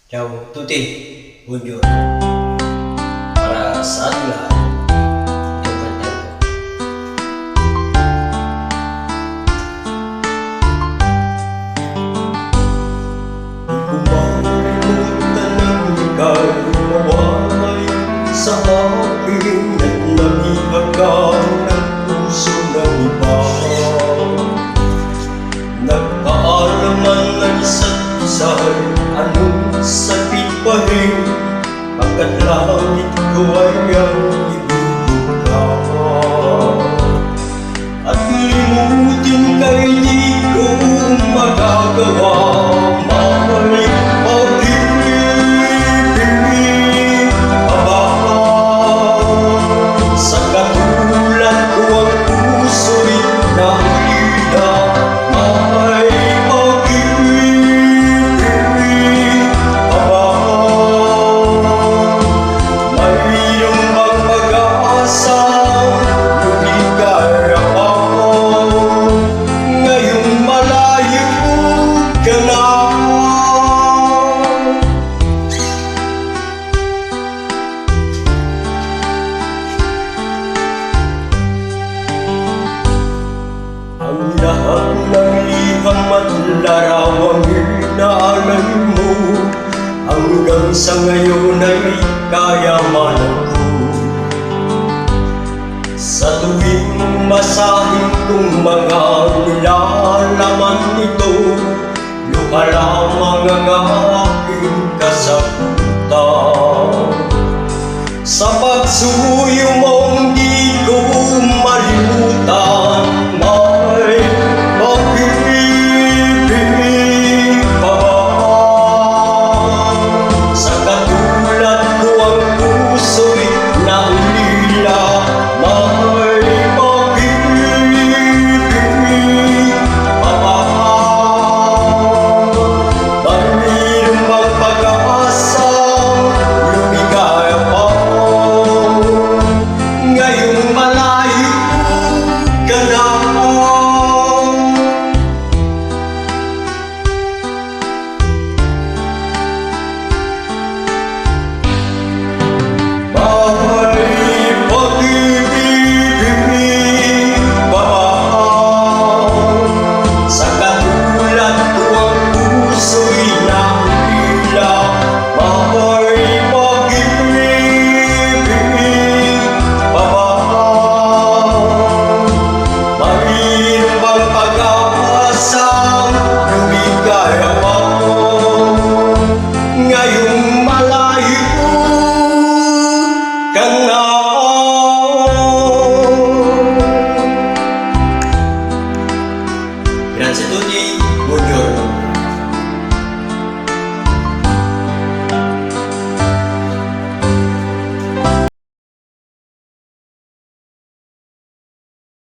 Ciao tutti, buongiorno. Para sa ating lahat, itong kanta ito. Kumalimutan ng ika'y mawalay sa akin at nag-ihagang ng puso ng iba. Nagpaalaman ng isa't isa'y anong sakit pa rin, pagkat langit ko ay ang ibubuka. At limutin ka'y di ko magagawa. Mahalin pag-ibig pa ba? Sa katulad ko ang puso'y nahulila. Mahalin pag-ibig pa ba? Mayroong bang pag-aasang lumigaya pa? Ngayong malayo ka na. Ang lahat ng liham at larawang inaalay mo, hanggang sa ngayon ay kayamanan ko. Sa tuwing masahin kong mga nilalaman nito, luha lamang ang aking kasagutan. Sa pagsuyo mong di ko malimutan, may pag-ibig pa ba? Sa katulad ko ang puso'y naulila. May pag-ibig pa ba? Mayroong bang pag-aasang lumigaya pa? Ngayong malayo ka na. May pag-ibig pa ba? Sa katulad ko ang puso'y nahulila. May pag-ibig pa ba? Mayroong bang pag-aasang lumigaya pa? Ngayong malayo ka na. Grazie a tutti, buongiorno.